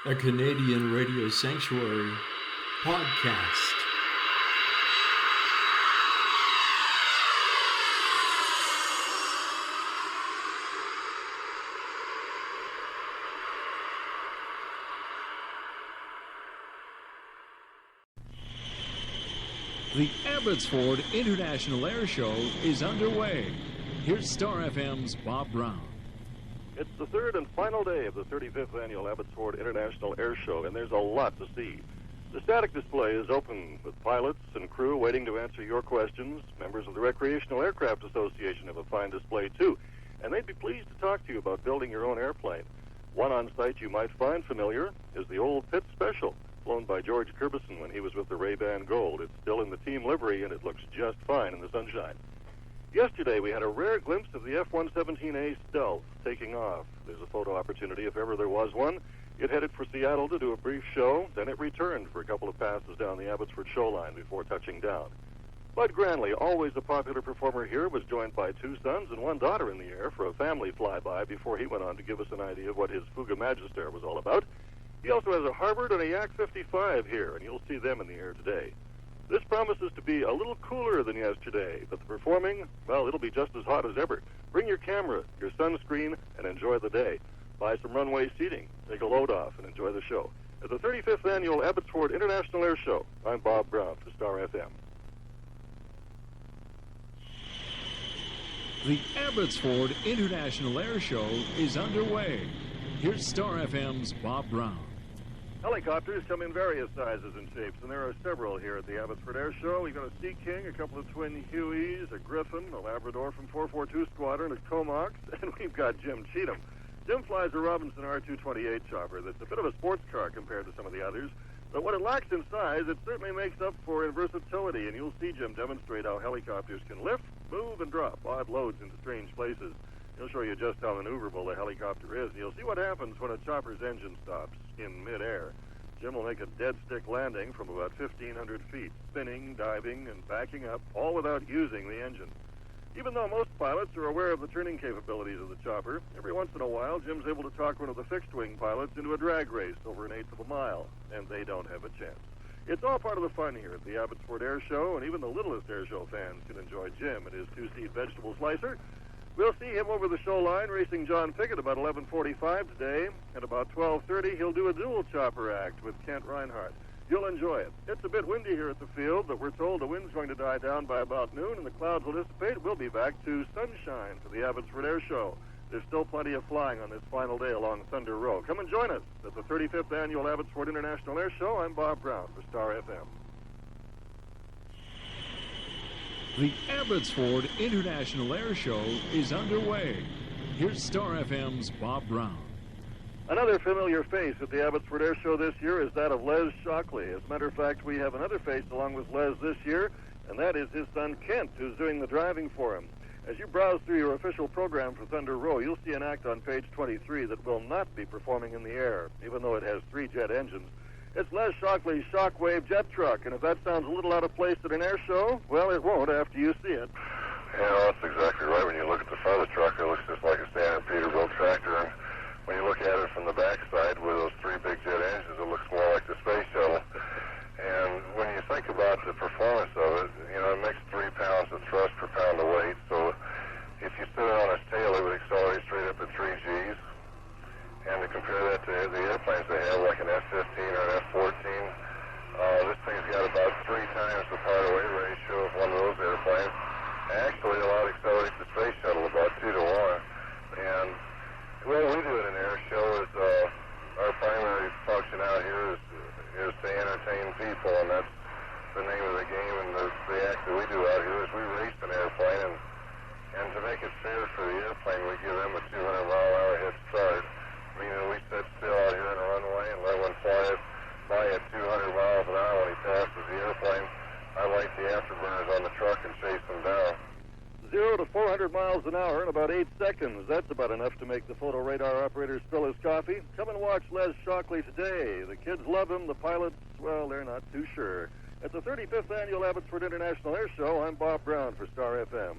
a Canadian radio sanctuary podcast. The Abbotsford International Airshow is underway. Here's Star FM's Bob Brown. It's the third and final day of the 35th Annual Abbotsford International Airshow, and there's a lot to see. The static display is open with pilots and crew waiting to answer your questions. Members of the Recreational Aircraft Association have a fine display, too, and they'd be pleased to talk to you about building your own airplane. One on site you might find familiar is the old Pitt Special, flown by George Curbison when he was with the Ray-Ban Gold. It's still in the team livery, and it looks just fine in the sunshine. Yesterday, we had a rare glimpse of the F-117A Stealth taking off. There's a photo opportunity if ever there was one. It headed for Seattle to do a brief show, then it returned for a couple of passes down the Abbotsford shoreline before touching down. Bud Granley, always a popular performer here, was joined by two sons and one daughter in the air for a family flyby before he went on to give us an idea of what his Fuga Magister was all about. He also has a Harvard and a Yak 55 here, and you'll see them in the air today. This promises to be a little cooler than yesterday, but the performing, well, it'll be just as hot as ever. Bring your camera, your sunscreen, and enjoy the day. Buy some runway seating, take a load off, and enjoy the show. At the 35th Annual Abbotsford International Airshow, I'm Bob Brown for Star FM. The Abbotsford International Airshow is underway. Here's Star FM's Bob Brown. Helicopters come in various sizes and shapes, and there are several here at the Abbotsford Airshow. We've got a Sea King, a couple of twin Hueys, a Griffin, a Labrador from 442 Squadron, a Comox, and we've got Jim Cheatham. Jim flies a Robinson R228 chopper that's a bit of a sports car compared to some of the others, but what it lacks in size, it certainly makes up for in versatility, and you'll see Jim demonstrate how helicopters can lift, move, and drop odd loads into strange places. He'll show you just how maneuverable the helicopter is, and you'll see what happens when a chopper's engine stops in midair. Jim will make a dead stick landing from about 1,500 feet, spinning, diving, and backing up, all without using the engine. Even though most pilots are aware of the turning capabilities of the chopper, every once in a while Jim's able to talk one of the fixed-wing pilots into a drag race over an eighth of a mile, and they don't have a chance. It's all part of the fun here at the Abbotsford Airshow, and even the littlest airshow fans can enjoy Jim and his two-seat vegetable slicer. We'll see him over the show line racing John Pickett about 11:45 today. At about 12:30, he'll do a dual chopper act with Kent Reinhardt. You'll enjoy it. It's a bit windy here at the field, but we're told the wind's going to die down by about noon and the clouds will dissipate. We'll be back to sunshine for the Abbotsford Airshow. There's still plenty of flying on this final day along Thunder Row. Come and join us at the 35th Annual Abbotsford International Airshow. I'm Bob Brown for Star FM. The Abbotsford International Airshow is underway. Here's Star FM's Bob Brown. Another familiar face at the Abbotsford Airshow this year is that of Les Shockley. As a matter of fact, we have another face along with Les this year, and that is his son Kent, who's doing the driving for him. As you browse through your official program for Thunder Row, you'll see an act on page 23 that will not be performing in the air, even though it has 3 jet engines. It's Les Shockley's Shockwave jet truck, and if that sounds a little out of place at an air show, well, it won't after you see it. Yeah, that's exactly right. When you look at the front of the truck, it looks just like a standard Peterbilt tractor. And when you look at it from the backside with those 3 big jet engines, it looks more like the space shuttle. And when you think about the performance of it, you know, it makes 3 pounds of thrust per pound of weight. So if you stood it on its tail, it would accelerate straight up at 3 Gs. And to compare that to the airplanes they have, like an F-15 or an F-14, this thing's got about 3 times the power-to-weight ratio of one of those airplanes. Actually, a lot accelerates the space shuttle about 2 to 1. And the way we do it in air show is our primary function out here is to entertain people, and that's the name of the game. And the act that we do out here is we race an airplane, and to make it fair for the airplane, we give them a 200-mile-an-hour head start. Meaning we sit still out here on the runway and let one fly by at 200 miles an hour when he passes the airplane. I light the afterburners on the truck and chase them down. 0 to 400 miles an hour in about 8 seconds. That's about enough to make the photo radar operator spill his coffee. Come and watch Les Shockley today. The kids love him. The pilots, well, they're not too sure. At the 35th Annual Abbotsford International Airshow, I'm Bob Brown for Star FM.